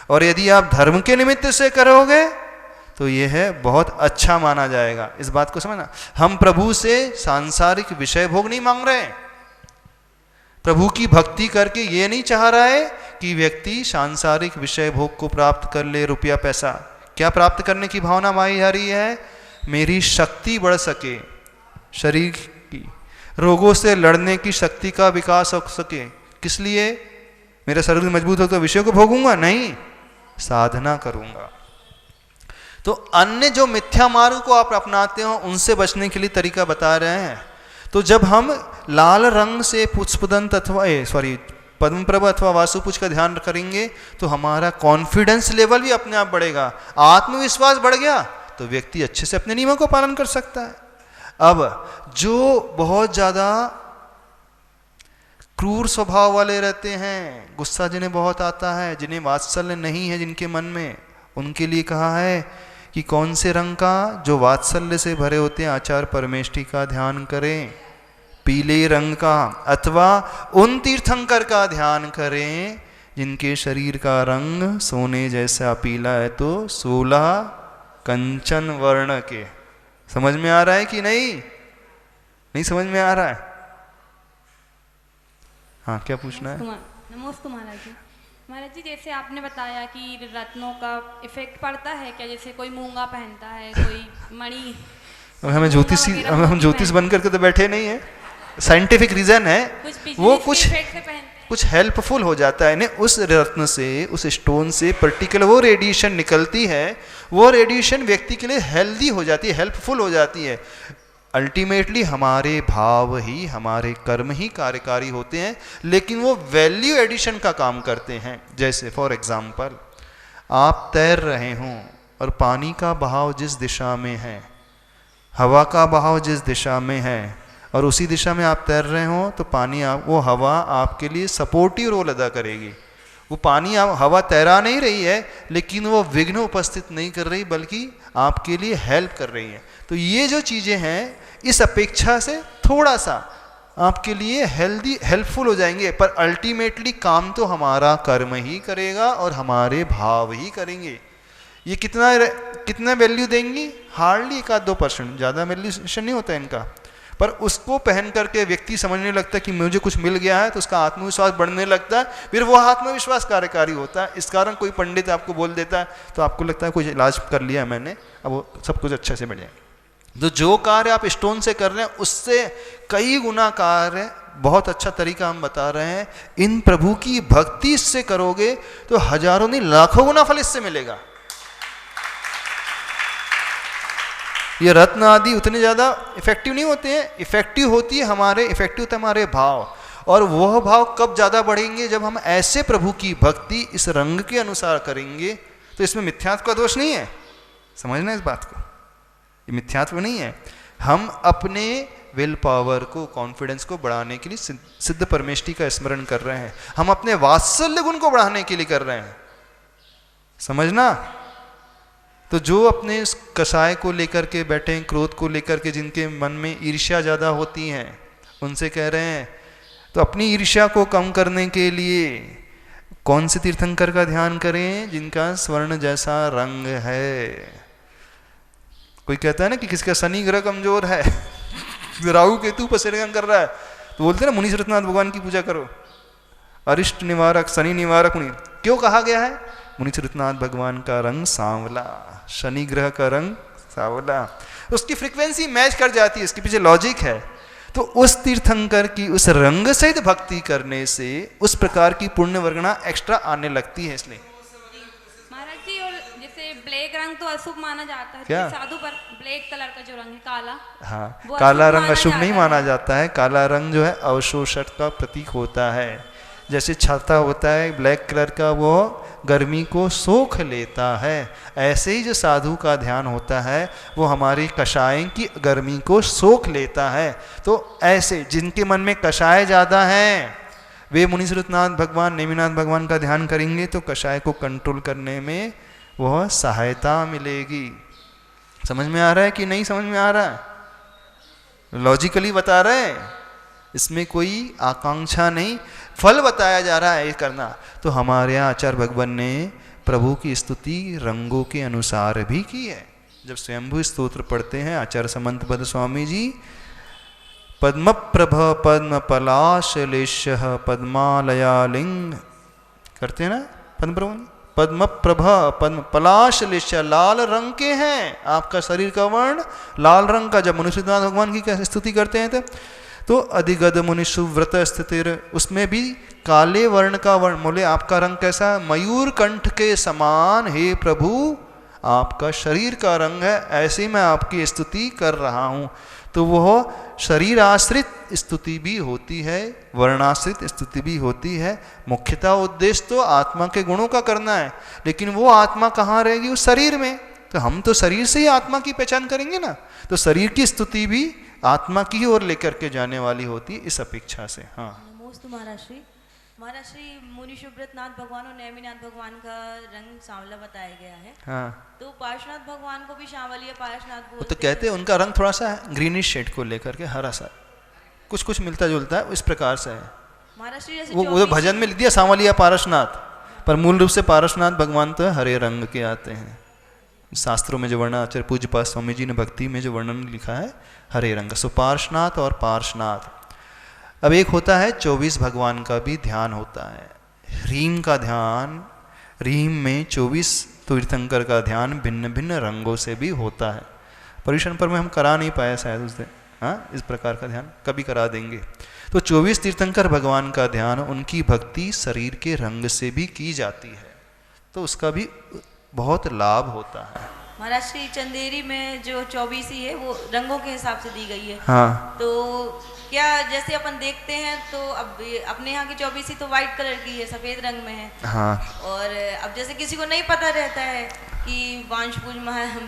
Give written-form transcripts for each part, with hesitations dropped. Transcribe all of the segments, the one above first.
और यदि आप धर्म के निमित्त से करोगे तो यह बहुत अच्छा माना जाएगा। इस बात को समझना। हम प्रभु से सांसारिक विषय भोग नहीं मांग रहे हैं। प्रभु की भक्ति करके ये नहीं चाह रहा है कि व्यक्ति सांसारिक विषय भोग को प्राप्त कर ले, रुपया पैसा। क्या प्राप्त करने की भावना माई आ रही है? मेरी शक्ति बढ़ सके, शरीर की रोगों से लड़ने की शक्ति का विकास हो सके। किस लिए? मेरा शरीर मजबूत हो तो विषय को भोगूंगा नहीं, साधना करूंगा। तो अन्य जो मिथ्या मार्ग को आप अपनाते हो उनसे बचने के लिए तरीका बता रहे हैं। तो जब हम लाल रंग से पुष्पदंत अथवा पद्मप्रभ अथवा वासुपुष्प का ध्यान करेंगे तो हमारा कॉन्फिडेंस लेवल भी अपने आप बढ़ेगा, आत्मविश्वास बढ़ गया तो व्यक्ति अच्छे से अपने नियमों को पालन कर सकता है। अब जो बहुत ज्यादा क्रूर स्वभाव वाले रहते हैं, गुस्सा जिन्हें बहुत आता है, जिन्हें वात्सल्य नहीं है जिनके मन में, उनके लिए कहा है कि कौन से रंग का? जो वात्सल्य से भरे होते हैं आचार परमेष्टि का ध्यान करें, पीले रंग का, अथवा उन तीर्थंकर का ध्यान करें जिनके शरीर का रंग सोने जैसा पीला है। तो 16 कंचन वर्ण के। समझ में आ रहा है कि नहीं? नहीं समझ में आ रहा है? हाँ, क्या पूछना है? नमस्ते महाराज जी। महाराज जी, जैसे आपने बताया कि रत्नों का इफेक्ट पड़ता है क्या? जैसे कोई मूंगा पहनता है, कोई मणि। हमें हम ज्योतिष बन करके तो बैठे नहीं है, साइंटिफिक रीजन है। वो कुछ हेल्पफुल हो जाता है ना उस रत्न से, उस स्टोन से पर्टिकुलर वो रेडिएशन निकलती है, वो रेडिएशन व्यक्ति के लिए हेल्दी हो जाती है, हेल्पफुल हो जाती है। अल्टीमेटली हमारे भाव ही, हमारे कर्म ही कार्यकारी होते हैं, लेकिन वो वैल्यू एडिशन का काम करते हैं। जैसे फॉर एग्जाम्पल, आप तैर रहे हों और पानी का बहाव जिस दिशा में है, हवा का बहाव जिस दिशा में है, और उसी दिशा में आप तैर रहे हो तो पानी वो हवा आपके लिए सपोर्टिव रोल अदा करेगी। वो पानी हवा तैरा नहीं रही है, लेकिन वो विघ्न उपस्थित नहीं कर रही, बल्कि आपके लिए हेल्प कर रही है। तो ये जो चीज़ें हैं इस अपेक्षा से थोड़ा सा आपके लिए हेल्पफुल हो जाएंगे, पर अल्टीमेटली काम तो हमारा कर्म ही करेगा और हमारे भाव ही करेंगे। ये कितना वैल्यू देंगी? हार्डली 1-2%, ज़्यादा वैल्यूएशन नहीं होता इनका। पर उसको पहन करके व्यक्ति समझने लगता है कि मुझे कुछ मिल गया है, तो उसका आत्मविश्वास बढ़ने लगता है, फिर वो आत्मविश्वास कार्यकारी होता है। इस कारण कोई पंडित आपको बोल देता है तो आपको लगता है कुछ इलाज कर लिया मैंने, अब वो सब कुछ अच्छे से बढ़ जाए। तो जो कार्य आप स्टोन से कर रहे हैं उससे कई गुना कार्य, बहुत अच्छा तरीका हम बता रहे हैं। इन प्रभु की भक्ति इससे करोगे तो हजारों नहीं लाखों गुना फल इससे मिलेगा। ये रत्न आदि उतने ज़्यादा इफेक्टिव नहीं होते हैं, इफेक्टिव होती है हमारे भाव। और वह भाव कब ज़्यादा बढ़ेंगे? जब हम ऐसे प्रभु की भक्ति इस रंग के अनुसार करेंगे। तो इसमें मिथ्यात्व का दोष नहीं है, समझना इस बात को, ये मिथ्यात्व नहीं है। हम अपने विल पावर को, कॉन्फिडेंस को बढ़ाने के लिए सिद्ध परमेष्टि का स्मरण कर रहे हैं, हम अपने वात्सल्य गुण को बढ़ाने के लिए कर रहे हैं, समझना। तो जो अपने इस कषाय को लेकर के बैठे हैं, क्रोध को लेकर के, जिनके मन में ईर्ष्या ज़्यादा होती है, उनसे कह रहे हैं तो अपनी ईर्ष्या को कम करने के लिए कौन से तीर्थंकर का ध्यान करें? जिनका स्वर्ण जैसा रंग है। कोई कहता है ना कि किसका शनि ग्रह कमजोर है राहु केतु पर सिरगम कर रहा है, तो बोलते हैं ना मुनि श्रीनाथ भगवान की पूजा करो, अरिष्ट निवारक, शनि निवारक मुनि। क्यों कहा गया है? मुनि श्रीनाथ भगवान का रंग सांवला, शनि ग्रह का रंग सांवला, उसकी फ्रीक्वेंसी मैच कर जाती है, इसके पीछे लॉजिक है। तो उस तीर्थंकर की उस रंग सहित भक्ति करने से उस प्रकार की पुण्य वर्गणा एक्स्ट्रा आने लगती है। इसलिए महाराज जी, और जैसे ब्लैक रंग तो अशुभ माना जाता है, क्या? साधु पर ब्लैक कलर का जो रंग है काला, हाँ, काला रंग अशुभ नहीं माना जाता है। काला रंग जो है अवशोषण का प्रतीक होता है। जैसे छाता होता है ब्लैक कलर का, वो गर्मी को सोख लेता है, ऐसे ही जो साधु का ध्यान होता है वो हमारी कषाय की गर्मी को सोख लेता है। तो ऐसे जिनके मन में कषाय ज़्यादा है वे मुनि श्रीनाथ भगवान, नेमिनाथ भगवान का ध्यान करेंगे तो कषाय को कंट्रोल करने में वह सहायता मिलेगी। समझ में आ रहा है कि नहीं समझ में आ रहा है? लॉजिकली बता रहे हैं, इसमें कोई आकांक्षा नहीं, फल बताया जा रहा है ये करना। तो हमारे यहाँ आचार्य भगवान ने प्रभु की स्तुति रंगों के अनुसार भी की है। जब स्वयंभू स्तोत्र पढ़ते हैं आचार्य समंतपद स्वामी जी, पद्म प्रभ पद्म पलाशलेश पद्मालयालिंग करते हैं ना, पद्म प्रभु पद्म प्रभ पद्म पलाशलेश, लाल रंग के हैं, आपका शरीर का वर्ण लाल रंग का। जब मनुष्यनाथ भगवान की कैसे स्तुति करते हैं तो अधिगद मुनि सुव्रत स्थितिर, उसमें भी काले वर्ण का वर्ण, बोले आपका रंग कैसा है, मयूर कंठ के समान हे प्रभु आपका शरीर का रंग है, ऐसे मैं आपकी स्तुति कर रहा हूँ। तो वह शरीर आश्रित स्तुति भी होती है, वर्णाश्रित स्तुति भी होती है। मुख्यतः उद्देश्य तो आत्मा के गुणों का करना है, लेकिन वो आत्मा कहाँ रहेगी, उस शरीर में। तो हम तो शरीर से ही आत्मा की पहचान करेंगे ना, तो शरीर की स्तुति भी आत्मा की ओर लेकर के जाने वाली होती है, इस अपेक्षा से। हाँ, नमोस्तु महाराष्ट्री। महाराष्ट्री मुनि सुब्रतनाथ भगवान और नेमिनाथ भगवान का रंग सांवला बताया गया है। हाँ, तो पार्श्वनाथ भगवान को भी सांवलिया पार्श्वनाथ वो बोलते तो कहते हैं उनका रंग थोड़ा सा ग्रीनिश शेड को लेकर के हरा सा, कुछ कुछ मिलता जुलता है, इस प्रकार से है। महाराष्ट्री जैसे वो भजन में लिख दिया सांवलिया पारसनाथ, पर मूल रूप से पारसनाथ भगवान तो हरे रंग के आते हैं। शास्त्रों में जो वर्णन आचार्य पूज्यपाद स्वामी जी ने भक्ति में जो वर्णन लिखा है हरे रंग, सो पार्श्वनाथ और पार्श्वनाथ। अब एक होता है 24 भगवान का भी ध्यान होता है, ह्रीम का ध्यान, ह्रीम में 24 तीर्थंकर का ध्यान भिन्न भिन्न रंगों से भी होता है। परिश्रम पर में हम करा नहीं पाए शायद उस दिन, हाँ इस प्रकार का ध्यान कभी करा देंगे। तो 24 तीर्थंकर भगवान का ध्यान, उनकी भक्ति शरीर के रंग से भी की जाती है, तो उसका भी बहुत लाभ होता है। महाराष्ट्री चंदेरी में जो 24 है वो रंगों के हिसाब से दी गई है। हाँ, तो क्या जैसे अपन देखते हैं तो अब अपने यहाँ की 24 तो व्हाइट कलर की है, सफेद रंग में है। हाँ, और अब जैसे किसी को नहीं पता रहता है कि वांशपूज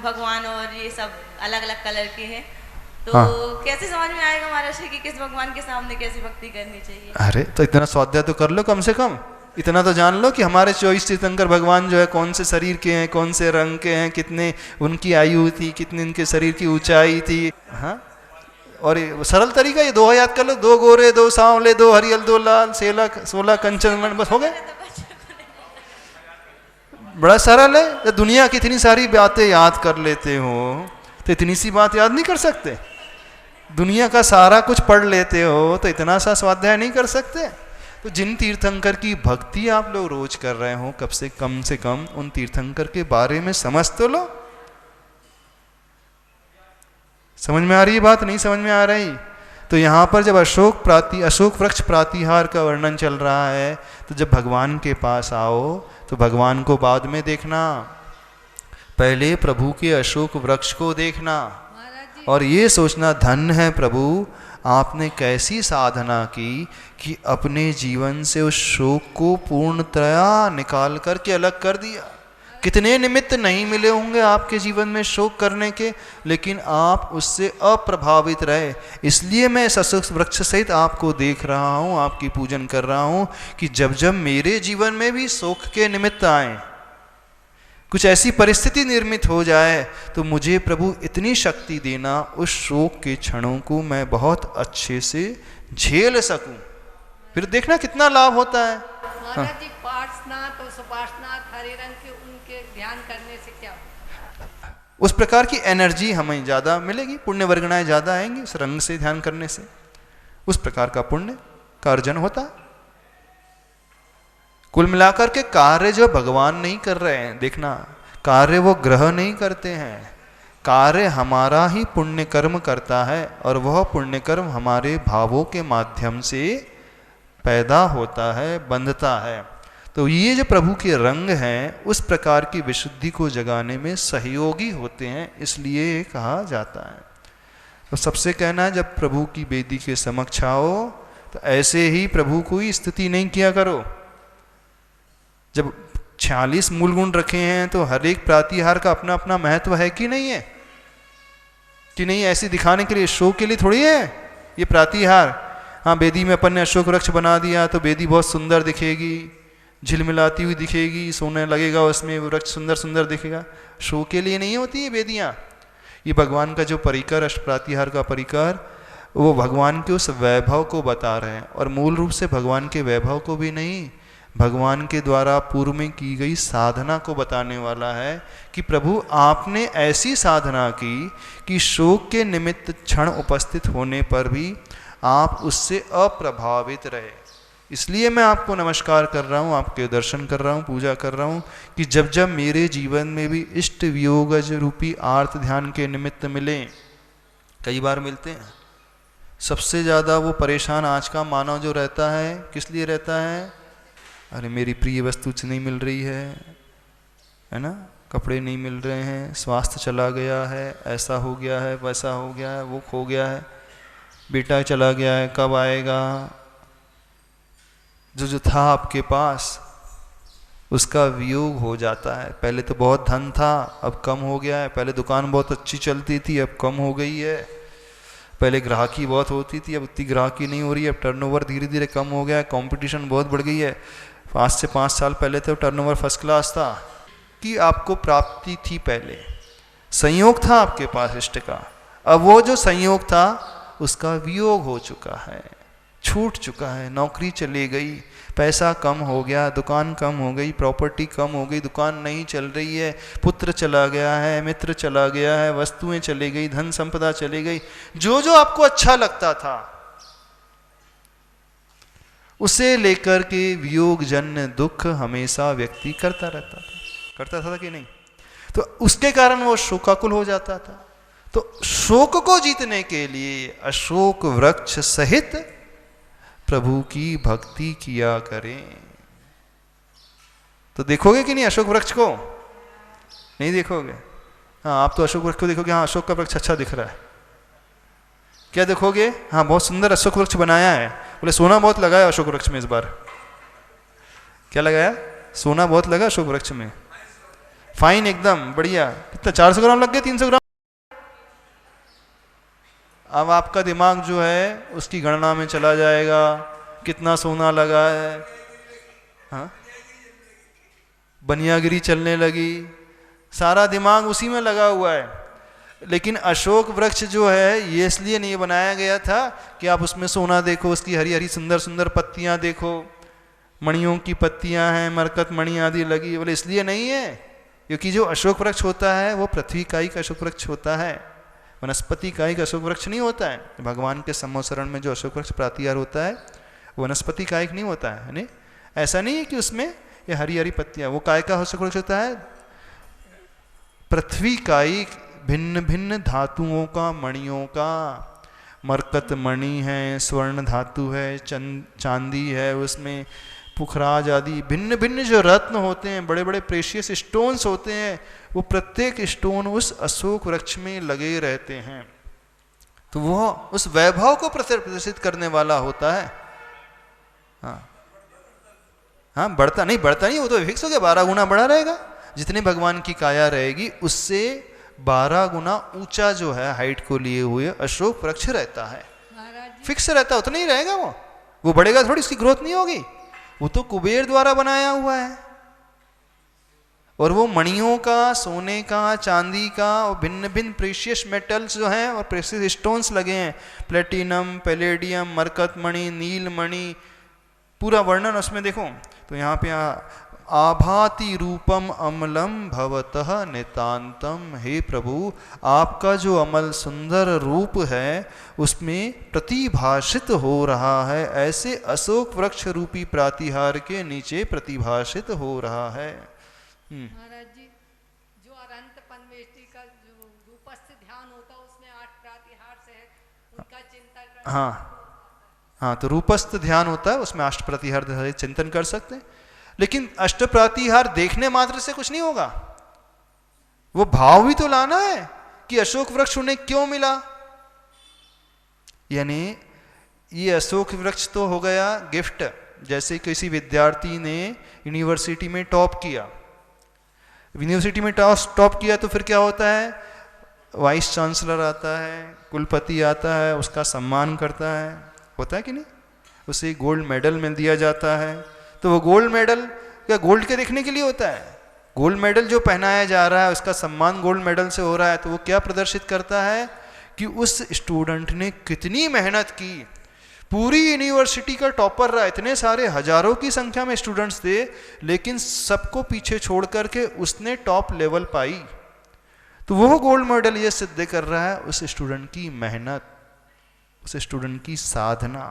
भगवान और ये सब अलग अलग कलर के हैं, तो हाँ। कैसे समझ में आएगा महाराष्ट्र की किस भगवान के सामने कैसी भक्ति करनी चाहिए? अरे तो इतना स्वाध्याय तो कर लो, कम से कम इतना तो जान लो कि हमारे 24 तीर्थंकर भगवान जो है कौन से शरीर के हैं, कौन से रंग के हैं, कितने उनकी आयु थी, कितनी उनके शरीर की ऊंचाई थी। हाँ, और ये सरल तरीका, ये 2 याद कर लो, 2 गोरे 2 सांवले 2 हरियल 2 लाल 16 कंचन, बस हो गए। बड़ा सरल है। तो दुनिया की इतनी सारी बातें याद कर लेते हो तो इतनी सी बात याद नहीं कर सकते? दुनिया का सारा कुछ पढ़ लेते हो तो इतना सा स्वाध्याय नहीं कर सकते? तो जिन तीर्थंकर की भक्ति आप लोग रोज कर रहे हो, कब से कम उन तीर्थंकर के बारे में समझ तो लो। समझ में आ रही है बात? नहीं समझ में आ रही? तो यहाँ पर जब अशोक वृक्ष प्रातिहार का वर्णन चल रहा है, तो जब भगवान के पास आओ तो भगवान को बाद में देखना, पहले प्रभु के अशोक वृक्ष को देखना और ये सोचना धन्य है प्रभु, आपने कैसी साधना की कि अपने जीवन से उस शोक को पूर्णतया निकाल करके अलग कर दिया। कितने निमित्त नहीं मिले होंगे आपके जीवन में शोक करने के, लेकिन आप उससे अप्रभावित रहे। इसलिए मैं इस अशोक वृक्ष सहित आपको देख रहा हूँ, आपकी पूजन कर रहा हूँ कि जब जब मेरे जीवन में भी शोक के निमित्त आए, कुछ ऐसी परिस्थिति निर्मित हो जाए, तो मुझे प्रभु इतनी शक्ति देना उस शोक के क्षणों को मैं बहुत अच्छे से झेल सकूं। फिर देखना कितना लाभ होता है। महाराज जी, पार्श्वनाथ और सुपार्श्वनाथ हरे रंग के उनके ध्यान करने से क्या होता? उस प्रकार की एनर्जी हमें ज़्यादा मिलेगी, पुण्य वर्गणाएं ज़्यादा आएंगी उस रंग से ध्यान करने से, उस प्रकार का पुण्य का अर्जन होता है। कुल मिलाकर के कार्य जो भगवान नहीं कर रहे हैं, देखना कार्य वो ग्रह नहीं करते हैं, कार्य हमारा ही पुण्य कर्म करता है और वह पुण्य कर्म हमारे भावों के माध्यम से पैदा होता है, बंधता है। तो ये जो प्रभु के रंग हैं उस प्रकार की विशुद्धि को जगाने में सहयोगी होते हैं, इसलिए कहा जाता है। तो सबसे कहना है जब प्रभु की वेदी के समक्ष आओ तो ऐसे ही प्रभु को ही स्तुति नहीं किया करो। जब 46 मूल गुण रखे हैं तो हर एक प्रातिहार का अपना अपना महत्व है कि नहीं है? कि नहीं? ऐसे दिखाने के लिए, शो के लिए थोड़ी है ये प्रातिहार। हाँ, वेदी में अपन ने अशोक वृक्ष बना दिया तो वेदी बहुत सुंदर दिखेगी, झिलमिलाती हुई दिखेगी, सोने लगेगा उसमें, वृक्ष सुंदर सुंदर दिखेगा। शो के लिए नहीं होती ये वेदियाँ। ये भगवान का जो परिकर, अष्ट प्रातिहार का परिकर, वो भगवान के उस वैभव को बता रहे हैं और मूल रूप से भगवान के वैभव को भी नहीं, भगवान के द्वारा पूर्व में की गई साधना को बताने वाला है कि प्रभु आपने ऐसी साधना की कि शोक के निमित्त क्षण उपस्थित होने पर भी आप उससे अप्रभावित रहे। इसलिए मैं आपको नमस्कार कर रहा हूँ, आपके दर्शन कर रहा हूँ, पूजा कर रहा हूँ कि जब जब मेरे जीवन में भी इष्ट वियोगज रूपी आर्त ध्यान के निमित्त मिले, कई बार मिलते हैं। सबसे ज़्यादा वो परेशान आज का मानव जो रहता है, किस लिए रहता है? अरे मेरी प्रिय वस्तु नहीं मिल रही है ना, कपड़े नहीं मिल रहे हैं, स्वास्थ्य चला गया है, ऐसा हो गया है, वैसा हो गया है, वो खो गया है, बेटा चला गया है, कब आएगा? जो था आपके पास उसका वियोग हो जाता है। पहले तो बहुत धन था, अब कम हो गया है। पहले दुकान बहुत अच्छी चलती थी, अब कम हो गई है। पहले ग्राहकी बहुत होती थी, अब उतनी ग्राहकी नहीं हो रही है। अब टर्नओवर धीरे धीरे कम हो गया है, कंपटीशन बहुत बढ़ गई है। 5 से 5 साल पहले तो टर्नओवर फर्स्ट क्लास था कि आपको प्राप्ति थी, पहले संयोग था आपके पास इष्ट का। अब वो जो संयोग था उसका वियोग हो चुका है, छूट चुका है। नौकरी चली गई, पैसा कम हो गया, दुकान कम हो गई, प्रॉपर्टी कम हो गई, दुकान नहीं चल रही है, पुत्र चला गया है, मित्र चला गया है, वस्तुएं चली गई, धन संपदा चली गई। जो जो आपको अच्छा लगता था उसे लेकर के वियोग जन्य दुख हमेशा व्यक्ति करता रहता था। करता था कि नहीं? तो उसके कारण वो शोकाकुल हो जाता था। तो शोक को जीतने के लिए अशोक वृक्ष सहित प्रभु की भक्ति किया करें। तो देखोगे कि नहीं अशोक वृक्ष को? नहीं देखोगे? हाँ, आप तो अशोक वृक्ष को देखोगे, हाँ अशोक का वृक्ष अच्छा दिख रहा है। क्या देखोगे? हाँ बहुत सुंदर अशोक वृक्ष बनाया है। बोले सोना बहुत लगाया अशोक वृक्ष में इस बार। क्या लगाया? सोना बहुत लगा अशोक वृक्ष में। फाइन, एकदम बढ़िया। कितना? 400 ग्राम लग गए, 300 ग्राम? अब आपका दिमाग जो है उसकी गणना में चला जाएगा, कितना सोना लगा है। हाँ, बनियागिरी चलने लगी, सारा दिमाग उसी में लगा हुआ है। लेकिन अशोक वृक्ष जो है ये इसलिए नहीं बनाया गया था कि आप उसमें सोना देखो, उसकी हरी हरी सुंदर सुंदर पत्तियां देखो, मणियों की पत्तियां हैं, मरकत मणि आदि लगी, बोले इसलिए नहीं है। क्योंकि जो अशोक वृक्ष होता है वो पृथ्वी कायी का अशोक वृक्ष होता है, वनस्पति कायी का अशोक वृक्ष नहीं होता है। भगवान के सम्मोसरण में जो अशोक वृक्ष प्रातिहार होता है वनस्पति कायिक नहीं होता है। नहीं, ऐसा नहीं है कि उसमें ये हरी हरी पत्तियां, वो काय का अशोक वृक्ष होता है पृथ्वी कायिक, भिन्न भिन्न धातुओं का, मणियों का। मरकत मणि है, स्वर्ण धातु है, चांदी है, उसमें पुखराज आदि भिन्न भिन्न जो रत्न होते हैं, बड़े बड़े प्रेशियस स्टोन्स होते हैं, वो प्रत्येक स्टोन उस अशोक वृक्ष में लगे रहते हैं। तो वो उस वैभव को प्रदर्शित करने वाला होता है। हाँ, बढ़ता नहीं, वो तो फिक्स हो गया, 12 गुना बढ़ा रहेगा। जितने भगवान की काया रहेगी उससे 12 गुना ऊंचा जो है हाइट को लिए हुए अशोक वृक्ष रहता है। फिक्स रहता है, उतना ही रहेगा। वो बढ़ेगा थोड़ी, उसकी ग्रोथ नहीं होगी। वो तो कुबेर द्वारा बनाया हुआ है। और वो मणियों का, सोने का, चांदी का और भिन्न भिन्न प्रेशियस मेटल्स जो हैं और प्रेशियस स्टोन्स लगे हैं, प्लेटिनम, पैलेडियम, मरकत मणि, नील मणि, पूरा वर्णन उसमें देखो। तो यहाँ पे आभाति रूपम अमलम भवतः नितांतम। हे प्रभु, आपका जो अमल सुंदर रूप है उसमें प्रतिभाषित हो रहा है, ऐसे अशोक वृक्ष रूपी प्रातिहार के नीचे प्रतिभाषित हो रहा है। महाराज जी, जो अनंत पद्मेष्टि का जो रूपस्थ ध्यान होता है उसमें 8 प्रातिहार से है, उनका चिंतन। हाँ, तो रूपस्थ ध्यान होता है उसमें 8 प्रतिहार से चिंतन कर सकते हैं। लेकिन अष्ट प्रतिहार देखने मात्र से कुछ नहीं होगा, वो भाव भी तो लाना है कि अशोक वृक्ष उन्हें क्यों मिला। यानी ये अशोक वृक्ष तो हो गया गिफ्ट। जैसे किसी विद्यार्थी ने यूनिवर्सिटी में टॉप किया, तो फिर क्या होता है? वाइस चांसलर आता है, कुलपति आता है, उसका सम्मान करता है, होता है कि नहीं? उसे गोल्ड मेडल मिल दिया जाता है। तो वो गोल्ड मेडल क्या गोल्ड के देखने के लिए होता है? गोल्ड मेडल जो पहनाया जा रहा है उसका सम्मान गोल्ड मेडल से हो रहा है, तो वो क्या प्रदर्शित करता है कि उस स्टूडेंट ने कितनी मेहनत की, पूरी यूनिवर्सिटी का टॉपर रहा, इतने सारे हजारों की संख्या में स्टूडेंट्स थे, लेकिन सबको पीछे छोड़ करके उसने टॉप लेवल पाई। तो वो गोल्ड मेडल ये सिद्ध कर रहा है उस स्टूडेंट की मेहनत, उस स्टूडेंट की साधना,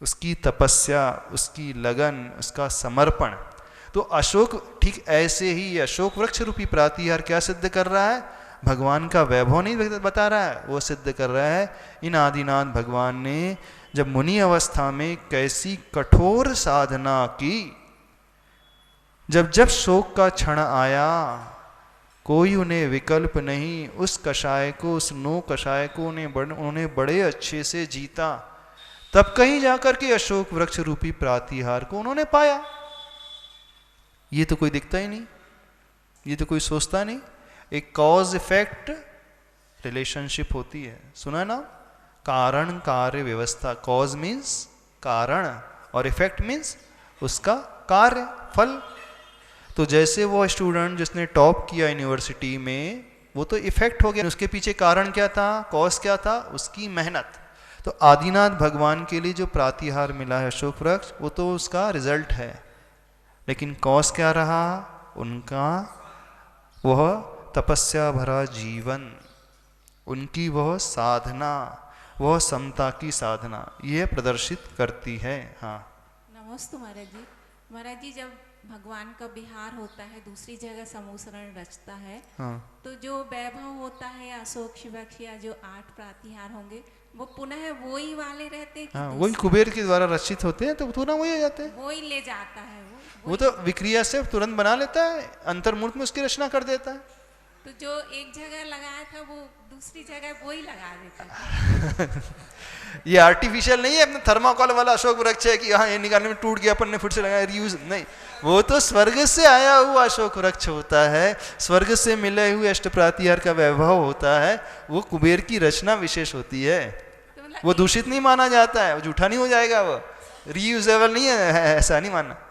उसकी तपस्या, उसकी लगन, उसका समर्पण। तो अशोक ठीक ऐसे ही अशोक वृक्ष रूपी प्रातिहार क्या सिद्ध कर रहा है? भगवान का वैभव नहीं बता रहा है, वो सिद्ध कर रहा है इन आदिनाथ भगवान ने जब मुनि अवस्था में कैसी कठोर साधना की, जब जब शोक का क्षण आया कोई उन्हें विकल्प नहीं, उस कषाय को, उस नो कषाय को उन्होंने बड़े अच्छे से जीता, तब कहीं जाकर के अशोक वृक्ष रूपी प्रातिहार को उन्होंने पाया। ये तो कोई दिखता ही नहीं, ये तो कोई सोचता नहीं। एक कॉज इफेक्ट रिलेशनशिप होती है, सुना ना? कारण कार्य व्यवस्था। कॉज मीन्स कारण और इफेक्ट मीन्स उसका कार्य फल। तो जैसे वो स्टूडेंट जिसने टॉप किया यूनिवर्सिटी में, वो तो इफेक्ट हो गया, उसके पीछे कारण क्या था, कॉज क्या था? उसकी मेहनत। तो आदिनाथ भगवान के लिए जो प्रातिहार मिला है अशोक वृक्ष, वो तो उसका रिजल्ट है, लेकिन कॉज क्या रहा उनका? वह तपस्या भरा जीवन, उनकी वह साधना, वह समता की साधना, यह प्रदर्शित करती है। हाँ नमस्ते महाराज जी। महाराज जी, जब भगवान का विहार होता है, दूसरी जगह समूसरण रचता है, हाँ। तो जो वैभव होता है अशोक वृक्ष या जो 8 प्रातिहार होंगे, वो पुनः वही वाले रहते हैं? हाँ, वही कुबेर के द्वारा रचित होते हैं, तो पुनः वही हो जाते हैं। वही ले जाता है वो तो विक्रिया से तुरंत बना लेता है, अंतर्मूर्त में उसकी रचना कर देता है। तो जो एक जगह लगाया था वो दूसरी जगह वही लगा देता है। ये आर्टिफिशियल नहीं है, अपने थर्माकोल वाला अशोक वृक्ष है कि हाँ ये निकालने में टूट गया, अपन ने फिर से लगाया, रीयूज नहीं। वो तो स्वर्ग से आया हुआ अशोक वृक्ष होता है, स्वर्ग से मिले हुए अष्टप्रातिहार का वैभव होता है, वो कुबेर की रचना विशेष होती है। वो दूषित नहीं माना जाता है, वो जूठा नहीं हो जाएगा, वो रीयूजेबल नहीं है, ऐसा नहीं मानना।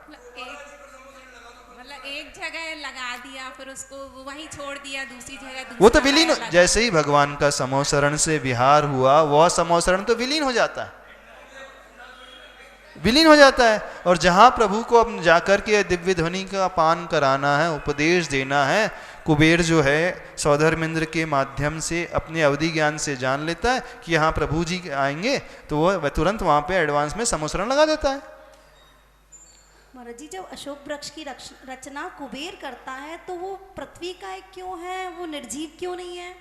एक जगह लगा दिया फिर उसको वहीं छोड़ दिया, दूसरी जगह वो तो विलीन, जैसे ही भगवान का समोसरण से विहार हुआ, वह समोसरण तो विलीन हो जाता है, विलीन हो जाता है। और जहां प्रभु को अब जाकर के दिव्य ध्वनि का पान कराना है, उपदेश देना है, कुबेर जो है सौधर्मेंद्र के माध्यम से अपने अवधि ज्ञान से जान लेता है कि यहाँ प्रभु जी आएंगे, तो वह तुरंत वहां पे एडवांस में समोसरण लगा देता है। महाराज जी, जब अशोक वृक्ष की रचना कुबेर करता है, तो वो पृथ्वी का एक क्यों है, वो निर्जीव क्यों नहीं है?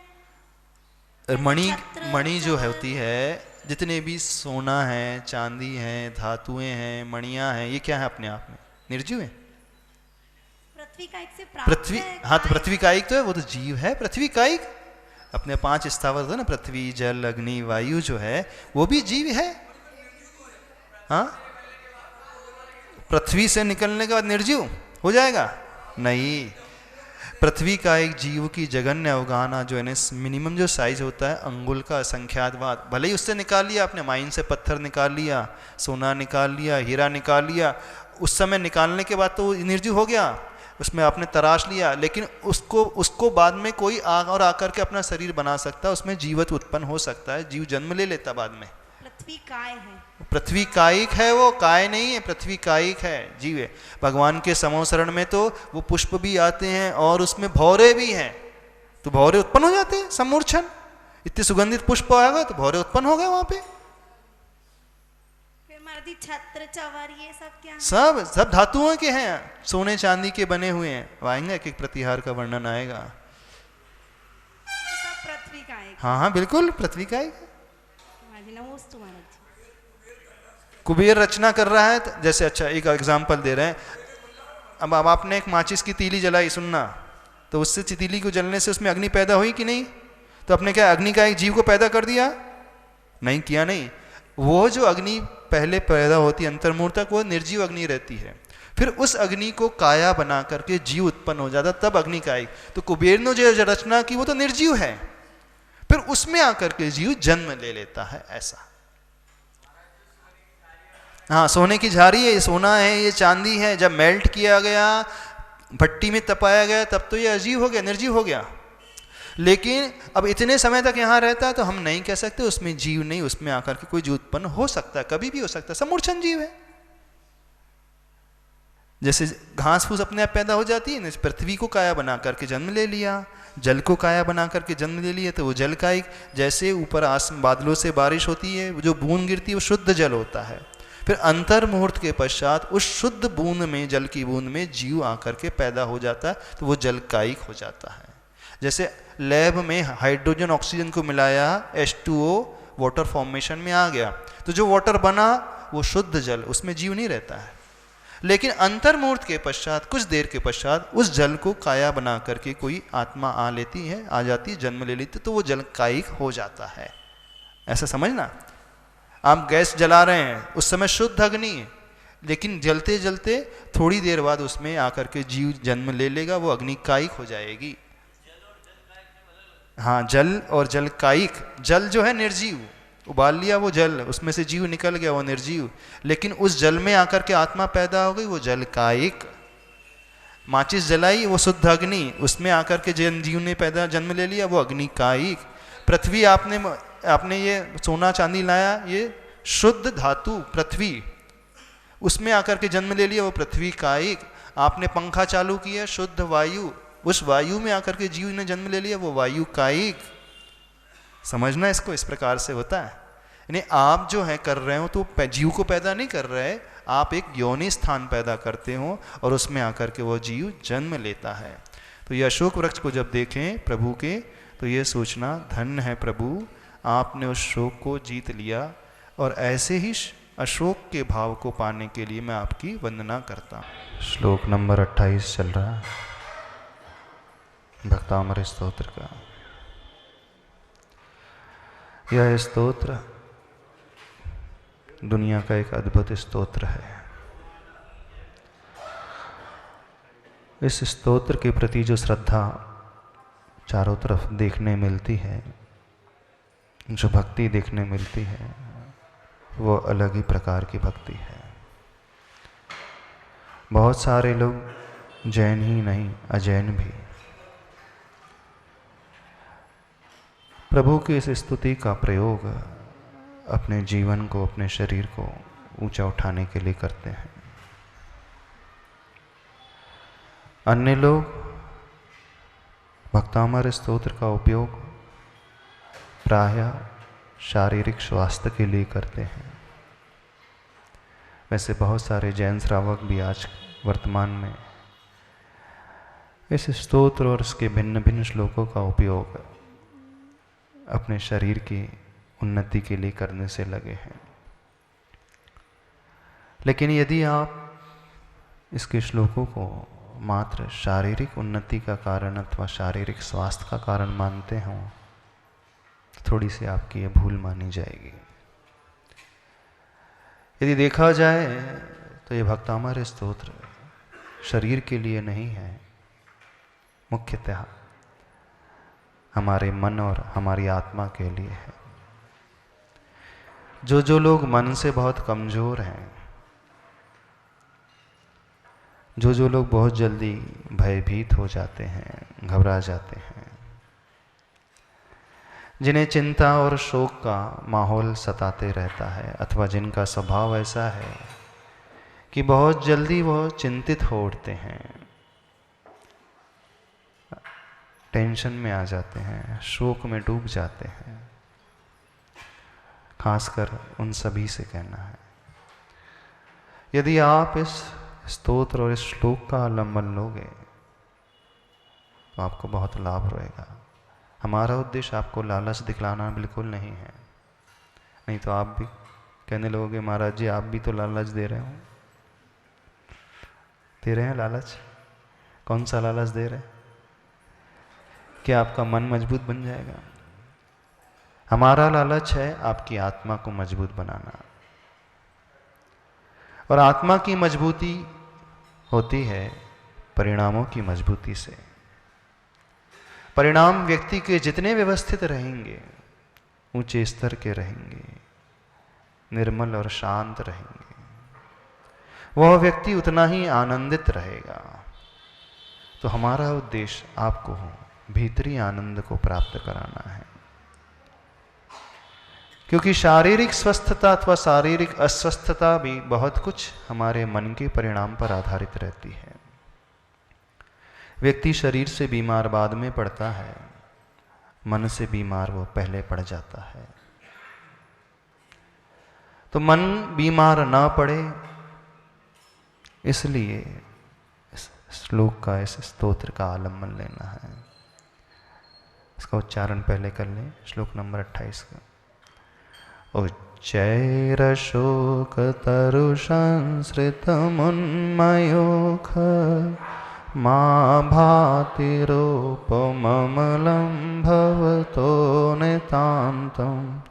मणि जो होती है, जितने भी सोना है, चांदी है, धातुएं हैं, मणियां हैं, ये क्या है अपने आप में? निर्जीव है। पृथ्वी कायिक से प्राप्त पृथ्वी, हाँ तो पृथ्वी कायिक तो है, वो तो जीव है। पृथ्वी कायिक अपने 5 स्थावर है ना, पृथ्वी जल अग्नि वायु जो है वो भी जीव है। हाँ, पृथ्वी से निकलने के बाद निर्जीव हो जाएगा? नहीं, पृथ्वी का एक जीव की जघन्य अवगाहना जो है ना, मिनिमम जो साइज होता है अंगुल का असंख्यातवाद, भले ही उससे निकाल लिया आपने, माइन से पत्थर निकाल लिया, सोना निकाल लिया, हीरा निकाल लिया, उस समय निकालने के बाद तो निर्जीव हो गया, उसमें आपने तराश लिया, लेकिन उसको बाद में कोई और आकर के अपना शरीर बना सकता है, उसमें जीवत उत्पन्न हो सकता है, जीव जन्म ले लेता बाद में। पृथ्वी काय है, पृथ्वी कायिक है, वो काय नहीं है, पृथ्वी कायिक है, जीव है। भगवान के समोसरण में तो वो पुष्प भी आते हैं और उसमें भौरे भी हैं, तो भौरे उत्पन्न हो जाते हैं, समूर्छन, इतने सुगंधित पुष्प आएगा तो भौरे उत्पन्न हो गए वहां पे। छत्र चवर ये सब क्या? सब धातुओं के हैं, सोने चांदी के बने हुए हैं। आएंगे एक एक प्रतिहार का वर्णन आएगा। सब पृथ्वी का है। हाँ बिल्कुल पृथ्वी का ही। नमस्ते। कुबेर रचना कर रहा है, जैसे अच्छा एक एग्जाम्पल दे रहे हैं। अब आपने एक माचिस की तीली जलाई, सुनना, तो उससे तीली को जलने से उसमें अग्नि पैदा हुई कि नहीं? तो आपने क्या अग्नि का एक जीव को पैदा कर दिया? नहीं किया, नहीं। वो जो अग्नि पहले पैदा होती है अंतर्मूर्तक, वो निर्जीव अग्नि रहती है, फिर उस अग्नि को काया बना करके जीव उत्पन्न हो जाता, तब अग्नि कायिक। तो कुबेर ने जो रचना की वो तो निर्जीव है, फिर उसमें आकर के जीव जन्म ले लेता है, ऐसा। हाँ, सोने की झाड़ी है, ये सोना है, ये चांदी है, जब मेल्ट किया गया, भट्टी में तपाया गया, तब तो ये अजीव हो गया, निर्जीव हो गया। लेकिन अब इतने समय तक यहाँ रहता है तो हम नहीं कह सकते उसमें जीव नहीं, उसमें आकर के कोई जीव उत्पन्न हो सकता है, कभी भी हो सकता है, समूर्छन जीव है। जैसे घास फूस अपने आप पैदा हो जाती है, पृथ्वी को काया बना करके जन्म ले लिया, जल को काया बना करके जन्म ले लिया, तो वो जल का एक, जैसे ऊपर बादलों से बारिश होती है, जो बूंद गिरती है वो शुद्ध जल होता है, फिर अंतर मुहूर्त के पश्चात उस शुद्ध बूंद में, जल की बूंद में जीव आकर के पैदा हो जाता है, तो वो जल कायिक हो जाता है। जैसे लैब में हाइड्रोजन ऑक्सीजन को मिलाया, H2O वाटर फॉर्मेशन में आ गया, तो जो वाटर बना वो शुद्ध जल, उसमें जीव नहीं रहता है। लेकिन अंतर मुहूर्त के पश्चात, कुछ देर के पश्चात उस जल को काया बना करके कोई आत्मा आ लेती है, आ जाती है, जन्म ले लेती, तो वो जल कायिक हो जाता है। ऐसा समझना, आप गैस जला रहे हैं, उस समय शुद्ध अग्नि है, लेकिन जलते जलते थोड़ी देर बाद उसमें आकर के जीव जन्म ले लेगा, वो अग्नि कायिक हो जाएगी। हाँ, जल और जल कायिक, जल जो है निर्जीव, उबाल लिया वो जल, उसमें से जीव निकल गया, वो निर्जीव, लेकिन उस जल में आकर के आत्मा पैदा हो गई, वो जल कायिक। माचिस जलाई, वो शुद्ध अग्नि, उसमें आकर के जीव ने पैदा जन्म ले लिया, वो अग्नि कायिक। पृथ्वी आपने ये सोना चांदी लाया, ये शुद्ध धातु पृथ्वी, उसमें आकर के जन्म ले लिया, वो पृथ्वी कायिक। आपने पंखा चालू किया, शुद्ध वायु, उस वायु में आकर के जीव ने जन्म ले लिया, वो वायु कायिक। समझना इसको, इस प्रकार से होता है। यानी आप जो है कर रहे हो तो जीव को पैदा नहीं कर रहे, आप एक योनि स्थान पैदा करते हो और उसमें आकर के वो जीव जन्म लेता है। तो ये अशोक वृक्ष को जब देखें प्रभु के, तो ये सोचना धन्य है प्रभु, आपने उस शोक को जीत लिया, और ऐसे ही अशोक के भाव को पाने के लिए मैं आपकी वंदना करता हूँ। श्लोक नंबर 28 चल रहा है भक्तामर स्तोत्र का। यह स्तोत्र दुनिया का एक अद्भुत स्तोत्र है। इस स्तोत्र के प्रति जो श्रद्धा चारों तरफ देखने मिलती है, जो भक्ति देखने मिलती है, वो अलग ही प्रकार की भक्ति है। बहुत सारे लोग जैन ही नहीं, अजैन भी प्रभु की इस स्तुति का प्रयोग अपने जीवन को, अपने शरीर को ऊंचा उठाने के लिए करते हैं। अन्य लोग भक्तामर स्तोत्र का उपयोग प्रायः शारीरिक स्वास्थ्य के लिए करते हैं। वैसे बहुत सारे जैन श्रावक भी आज वर्तमान में इस स्तोत्र और इसके भिन्न भिन्न श्लोकों का उपयोग अपने शरीर की उन्नति के लिए करने से लगे हैं। लेकिन यदि आप इसके श्लोकों को मात्र शारीरिक उन्नति का कारण अथवा शारीरिक स्वास्थ्य का कारण मानते हो, तो थोड़ी सी आपकी ये भूल मानी जाएगी। यदि देखा जाए तो ये भक्तामर स्तोत्र शरीर के लिए नहीं है, मुख्यतः हमारे मन और हमारी आत्मा के लिए है। जो लोग मन से बहुत कमज़ोर हैं, जो लोग बहुत जल्दी भयभीत हो जाते हैं, घबरा जाते हैं, जिन्हें चिंता और शोक का माहौल सताते रहता है, अथवा जिनका स्वभाव ऐसा है कि बहुत जल्दी वो चिंतित हो उठते हैं, टेंशन में आ जाते हैं, शोक में डूब जाते हैं, खासकर उन सभी से कहना है, यदि आप इस स्तोत्र और इस श्लोक का अवलंबन लोगे तो आपको बहुत लाभ रहेगा। हमारा उद्देश्य आपको लालच दिखलाना बिल्कुल नहीं है, नहीं तो आप भी कहने लगोगे महाराज जी आप भी तो लालच दे रहे हो। दे रहे हैं लालच? कौन सा लालच दे रहे हैं? क्या आपका मन मजबूत बन जाएगा? हमारा लालच है आपकी आत्मा को मजबूत बनाना, और आत्मा की मजबूती होती है परिणामों की मजबूती से। परिणाम व्यक्ति के जितने व्यवस्थित रहेंगे, ऊंचे स्तर के रहेंगे, निर्मल और शांत रहेंगे, वह व्यक्ति उतना ही आनंदित रहेगा। तो हमारा उद्देश्य आपको भीतरी आनंद को प्राप्त कराना है। क्योंकि शारीरिक स्वस्थता अथवा शारीरिक अस्वस्थता भी बहुत कुछ हमारे मन के परिणाम पर आधारित रहती है। व्यक्ति शरीर से बीमार बाद में पड़ता है, मन से बीमार वो पहले पड़ जाता है। तो मन बीमार ना पड़े, इसलिए इस श्लोक का, इस स्तोत्र का आलम्बन लेना है। इसका उच्चारण पहले कर लें, श्लोक नंबर 28 का। उच्चैरशोक तरु संसृत मुन्मयोख मा भाति रूपममलं भवतो नितान्तं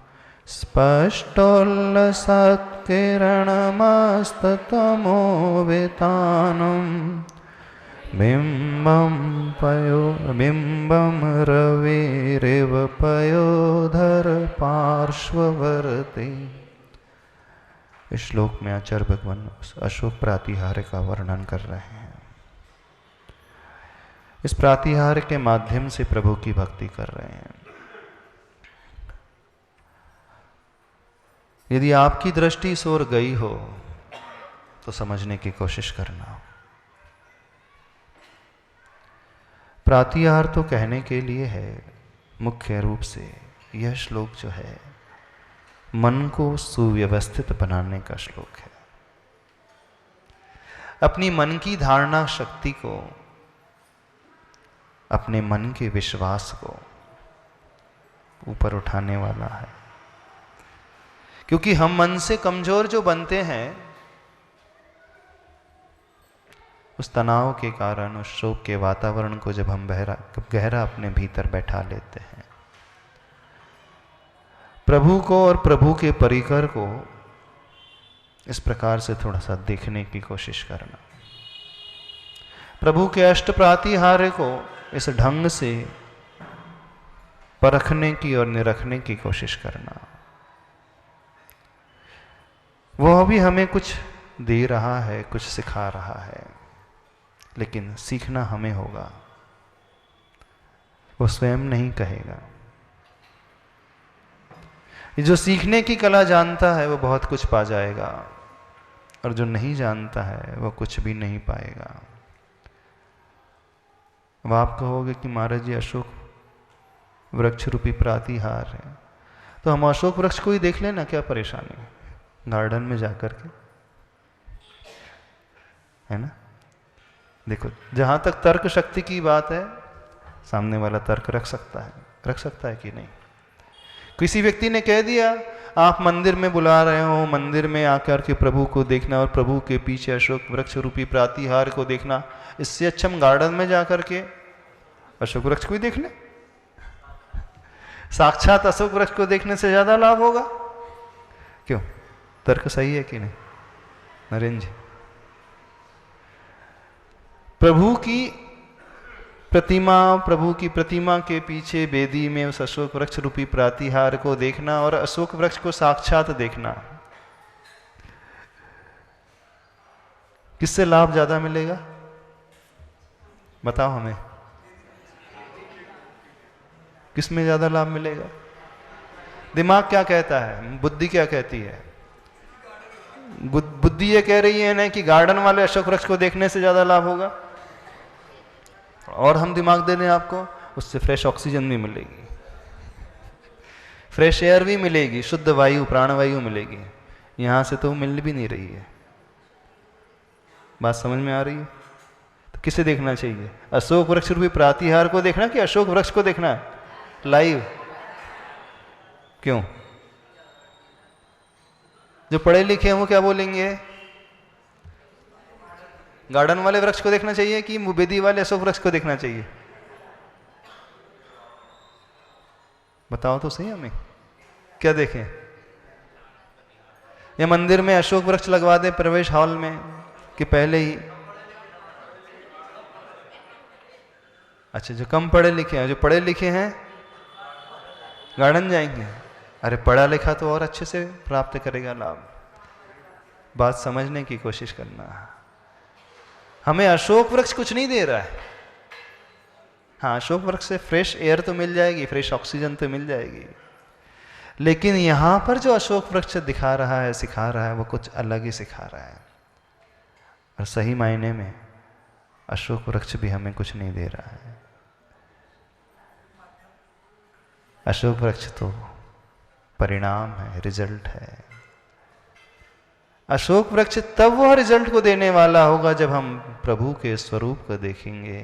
स्पष्टोल्लसत्किरणमस्ततमोवितानं बिम्बं रविरिव पयोधर पार्श्ववर्ती। इस श्लोक में आचार्य भगवान अशोक प्रातिहार्य का वर्णन कर रहे हैं। इस प्रातिहार्य के माध्यम से प्रभु की भक्ति कर रहे हैं। यदि आपकी दृष्टि इस ओर गई हो तो समझने की कोशिश करना। प्रातिहार तो कहने के लिए है, मुख्य रूप से यह श्लोक जो है मन को सुव्यवस्थित बनाने का श्लोक है। अपनी मन की धारणा शक्ति को, अपने मन के विश्वास को ऊपर उठाने वाला है। क्योंकि हम मन से कमजोर जो बनते हैं, उस तनाव के कारण, उस शोक के वातावरण को जब हम गहरा अपने भीतर बैठा लेते हैं, प्रभु को और प्रभु के परिकर को इस प्रकार से थोड़ा सा देखने की कोशिश करना। प्रभु के अष्ट प्रातिहार्य को इस ढंग से परखने की और निरखने की कोशिश करना। वह भी हमें कुछ दे रहा है, कुछ सिखा रहा है, लेकिन सीखना हमें होगा, वो स्वयं नहीं कहेगा। जो सीखने की कला जानता है वो बहुत कुछ पा जाएगा, और जो नहीं जानता है वो कुछ भी नहीं पाएगा। अब आप कहोगे कि महाराज जी अशोक वृक्ष रूपी प्रातिहार है, तो हम अशोक वृक्ष को ही देख लेना, क्या परेशानी है गार्डन में जाकर के, है ना। देखो, जहां तक तर्क शक्ति की बात है, सामने वाला तर्क रख सकता है कि नहीं। किसी व्यक्ति ने कह दिया आप मंदिर में बुला रहे हो, मंदिर में आकर के प्रभु को देखना और प्रभु के पीछे अशोक वृक्ष रूपी प्रातिहार को देखना, इससे अच्छा हम गार्डन में जाकर के अशोक वृक्ष को ही देख लें। साक्षात अशोक वृक्ष को देखने से ज्यादा लाभ होगा। क्यों? तर्क सही है कि नहीं नरेंद्र जी? प्रभु की प्रतिमा के पीछे वेदी में उस अशोक वृक्ष रूपी प्रातिहार को देखना और अशोक वृक्ष को साक्षात देखना, किससे लाभ ज्यादा मिलेगा? बताओ हमें, किसमें ज्यादा लाभ मिलेगा? दिमाग क्या कहता है, बुद्धि क्या कहती है? बुद्धि ये कह रही है ना कि गार्डन वाले अशोक वृक्ष को देखने से ज्यादा लाभ होगा, और हम दिमाग दे दें आपको, उससे फ्रेश ऑक्सीजन भी मिलेगी, फ्रेश एयर भी मिलेगी, शुद्ध वायु, प्राणवायु मिलेगी। यहां से तो मिल भी नहीं रही है। बात समझ में आ रही है? तो किसे देखना चाहिए? अशोक वृक्ष रूपी प्रातिहार को देखना कि अशोक वृक्ष को देखना लाइव? क्यों? जो पढ़े लिखे हैं वो क्या बोलेंगे? गार्डन वाले वृक्ष को देखना चाहिए कि वेदी वाले अशोक वृक्ष को देखना चाहिए? बताओ तो सही हमें, क्या देखें? या मंदिर में अशोक वृक्ष लगवा दें प्रवेश हॉल में कि पहले ही? अच्छा, जो कम पढ़े लिखे हैं, जो पढ़े लिखे हैं गार्डन जाएंगे। अरे पढ़ा लिखा तो और अच्छे से प्राप्त करेगा लाभ। बात समझने की कोशिश करना। हमें अशोक वृक्ष कुछ नहीं दे रहा है, हाँ, अशोक वृक्ष से फ्रेश एयर तो मिल जाएगी, फ्रेश ऑक्सीजन तो मिल जाएगी, लेकिन यहाँ पर जो अशोक वृक्ष दिखा रहा है, सिखा रहा है, वो कुछ अलग ही सिखा रहा है। और सही मायने में अशोक वृक्ष भी हमें कुछ नहीं दे रहा है। अशोक वृक्ष तो परिणाम है, रिजल्ट है। अशोक वृक्ष तब वह रिजल्ट को देने वाला होगा जब हम प्रभु के स्वरूप को देखेंगे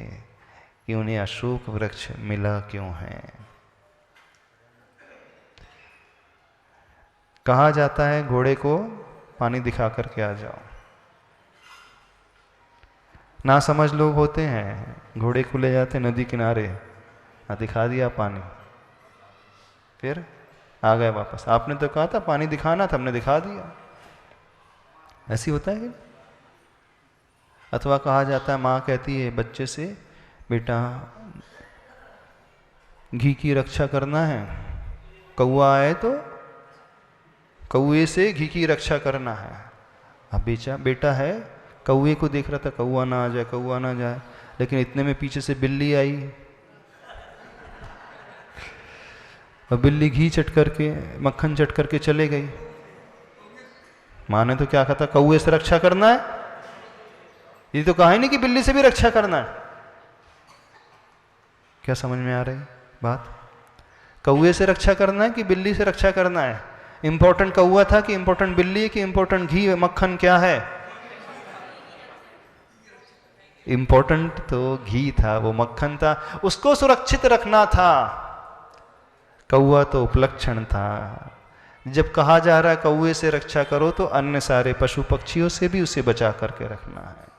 कि उन्हें अशोक वृक्ष मिला क्यों है। कहा जाता है घोड़े को पानी दिखा करके आ जाओ। ना समझ लोग होते हैं, घोड़े को ले जाते नदी किनारे, दिखा दिया पानी, फिर आ गए वापस। आपने तो कहा था पानी दिखाना था, हमने दिखा दिया। ऐसी होता है कि? अथवा कहा जाता है, माँ कहती है बच्चे से, बेटा घी की रक्षा करना है, कौआ आए तो कौए से घी की रक्षा करना है। अब बेटा है, कौए को देख रहा था, कौआ ना आ जाए, कौआ ना जाए, लेकिन इतने में पीछे से बिल्ली आई और बिल्ली घी चट करके, मक्खन चट करके चले गई। माँ ने तो क्या कहा था, कौए से रक्षा करना है। ये तो कहा ही नहीं कि बिल्ली से भी रक्षा करना है। क्या समझ में आ रही बात? कौए से रक्षा करना है कि बिल्ली से रक्षा करना है? इंपॉर्टेंट कौआ था कि इंपॉर्टेंट बिल्ली, कि इंपॉर्टेंट घी मक्खन क्या है? इंपॉर्टेंट तो घी था, वो मक्खन था, उसको सुरक्षित रखना था। कौआ तो उपलक्षण था। जब कहा जा रहा है कौए से रक्षा करो, तो अन्य सारे पशु पक्षियों से भी उसे बचा करके रखना है।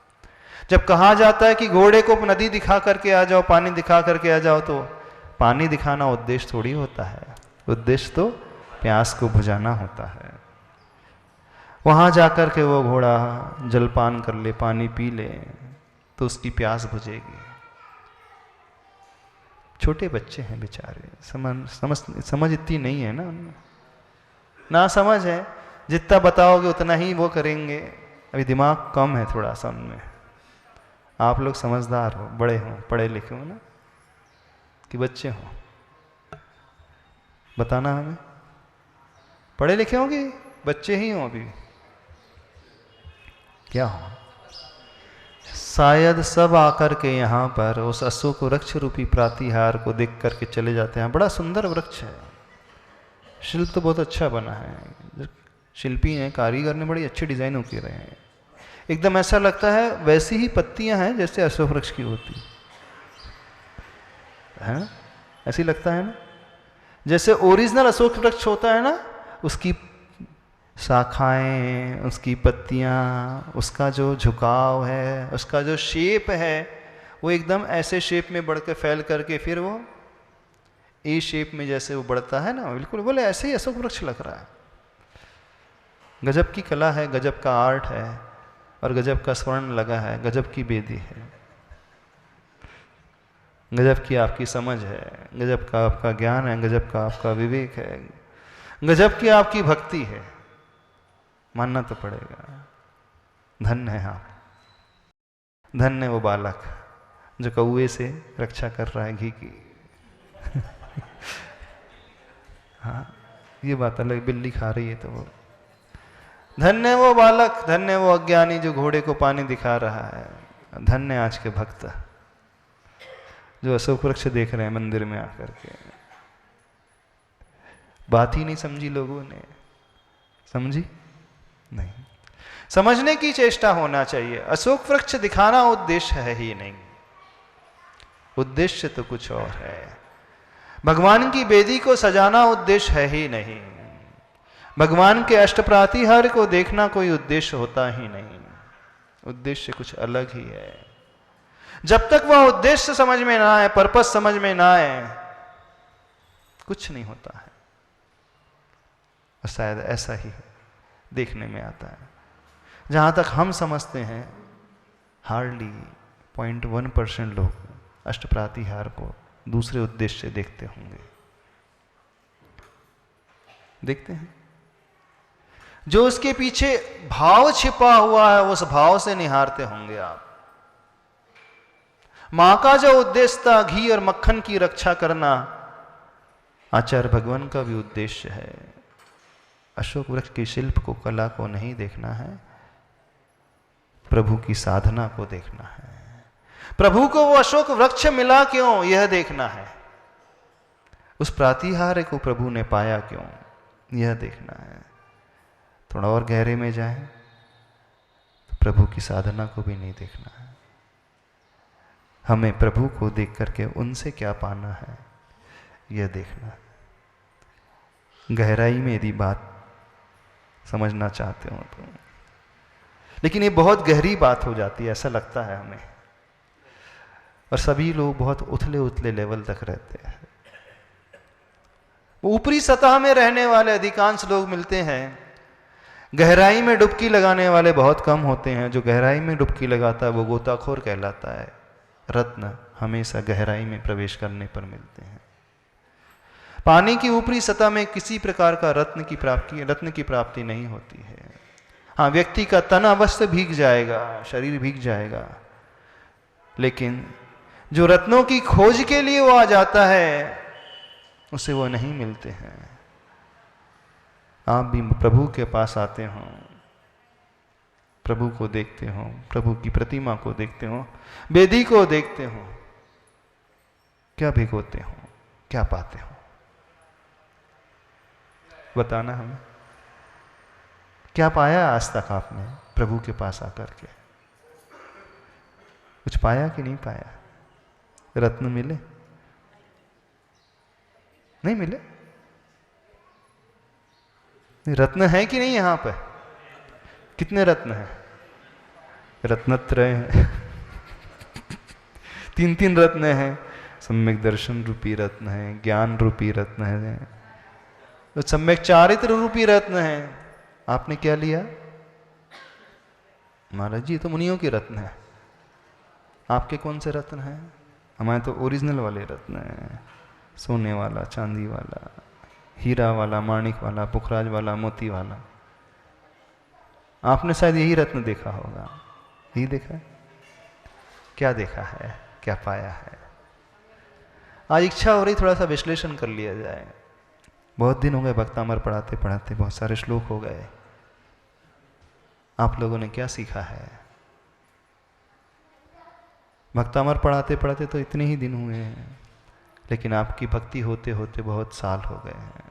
जब कहा जाता है कि घोड़े को नदी दिखा करके आ जाओ, पानी दिखा करके आ जाओ, तो पानी दिखाना उद्देश्य थोड़ी होता है। उद्देश्य तो प्यास को बुझाना होता है। वहां जाकर के वो घोड़ा जलपान कर ले, पानी पी ले, तो उसकी प्यास बुझेगी। छोटे बच्चे हैं बेचारे, समझ इतनी नहीं है ना उनमें, ना समझ है। जितना बताओगे उतना ही वो करेंगे। अभी दिमाग कम है थोड़ा सा उनमें। आप लोग समझदार हो, बड़े हो, पढ़े लिखे हो ना, कि बच्चे हो? बताना हमें, पढ़े लिखे होंगे, बच्चे ही हो अभी? क्या हो? शायद सब आकर के यहाँ पर उस अशोक वृक्ष रूपी प्रातिहार को देख करके चले जाते हैं। बड़ा सुंदर वृक्ष है, शिल्प तो बहुत अच्छा बना है, शिल्पी हैं, कारीगर ने बड़ी अच्छी डिजाइनों की रहे हैं। एकदम ऐसा लगता है वैसी ही पत्तियां हैं जैसे अशोक वृक्ष की होती है ना, ऐसी लगता है ना, जैसे ओरिजिनल अशोक वृक्ष होता है ना, उसकी शाखाएं, उसकी पत्तियां, उसका जो झुकाव है, उसका जो शेप है, वो एकदम ऐसे शेप में बढ़ के फैल करके फिर वो ए शेप में जैसे वो बढ़ता है ना, बिल्कुल बोले ऐसे ही अशोक वृक्ष लग रहा है। गजब की कला है, गजब का आर्ट है, और गजब का स्वर्ण लगा है, गजब की बेदी है, गजब की आपकी समझ है, गजब का आपका ज्ञान है, गजब का आपका विवेक है, गजब की आपकी भक्ति है। मानना तो पड़ेगा। धन्य है आप, धन्य वो बालक जो कौए से रक्षा कर रहा है घी की। हाँ, ये बात अलग, बिल्ली खा रही है तो वो धन्य वो बालक, धन्य वो अज्ञानी जो घोड़े को पानी दिखा रहा है। धन्य आज के भक्त जो अशोक वृक्ष देख रहे हैं मंदिर में आकर के। बात ही नहीं समझी लोगों ने, समझी नहीं। समझने की चेष्टा होना चाहिए। अशोक वृक्ष दिखाना उद्देश्य है ही नहीं, उद्देश्य तो कुछ और है। भगवान की बेदी को सजाना उद्देश्य है ही नहीं, भगवान के अष्टप्रातिहार को देखना कोई उद्देश्य होता ही नहीं, उद्देश्य कुछ अलग ही है। जब तक वह उद्देश्य समझ में ना आए, पर्पस समझ में ना आए, कुछ नहीं होता है। और शायद ऐसा ही देखने में आता है। जहां तक हम समझते हैं, हार्डली 0.1% लोग अष्टप्रातिहार को दूसरे उद्देश्य से देखते होंगे। देखते हैं जो उसके पीछे भाव छिपा हुआ है, उस भाव से निहारते होंगे आप। मां का जो उद्देश्य था घी और मक्खन की रक्षा करना, आचार्य भगवान का भी उद्देश्य है। अशोक वृक्ष की शिल्प को, कला को नहीं देखना है, प्रभु की साधना को देखना है। प्रभु को वो अशोक वृक्ष मिला क्यों, यह देखना है। उस प्रातिहार्य को प्रभु ने पाया क्यों, यह देखना है। थोड़ा और गहरे में जाए तो प्रभु की साधना को भी नहीं देखना है। हमें प्रभु को देख करके उनसे क्या पाना है, यह देखना है। गहराई में यदि बात समझना चाहते हो तो, लेकिन ये बहुत गहरी बात हो जाती है, ऐसा लगता है हमें। और सभी लोग बहुत उथले उथले लेवल तक रहते हैं। ऊपरी सतह में रहने वाले अधिकांश लोग मिलते हैं, गहराई में डुबकी लगाने वाले बहुत कम होते हैं। जो गहराई में डुबकी लगाता है वो गोताखोर कहलाता है। रत्न हमेशा गहराई में प्रवेश करने पर मिलते हैं। पानी की ऊपरी सतह में किसी प्रकार का रत्न की प्राप्ति नहीं होती है। हाँ, व्यक्ति का तन अवश्य भीग जाएगा, शरीर भीग जाएगा, लेकिन जो रत्नों की खोज के लिए वो आ जाता है उसे वो नहीं मिलते हैं। आप भी प्रभु के पास आते हो, प्रभु को देखते हो, प्रभु की प्रतिमा को देखते हो, वेदी को देखते हो, क्या भिगोते हो, क्या पाते हो, बताना हमें। क्या पाया आज तक आपने प्रभु के पास आकर के? कुछ पाया कि नहीं पाया? रत्न मिले? नहीं मिले? रत्न है कि नहीं यहाँ पे? कितने रत्न हैं? रत्नत्रय हैं। 3 रत्न हैं। सम्यक दर्शन रूपी रत्न है, ज्ञान रूपी रत्न है, तो सम्यक चारित्र रूपी रत्न है। आपने क्या लिया? महाराज जी, तो मुनियों के रत्न है। आपके कौन से रत्न हैं? हमारे तो ओरिजिनल वाले रत्न हैं, सोने वाला, चांदी वाला, हीरा वाला, माणिक वाला, पुखराज वाला, मोती वाला। आपने शायद यही रत्न देखा होगा। यही देखा है? क्या देखा है, क्या पाया है? आज इच्छा हो रही थोड़ा सा विश्लेषण कर लिया जाए। बहुत दिन हो गए भक्तामर पढ़ाते पढ़ाते, बहुत सारे श्लोक हो गए। आप लोगों ने क्या सीखा है? भक्तामर पढ़ाते पढ़ाते तो इतने ही दिन हुए हैं, लेकिन आपकी भक्ति होते होते बहुत साल हो गए हैं।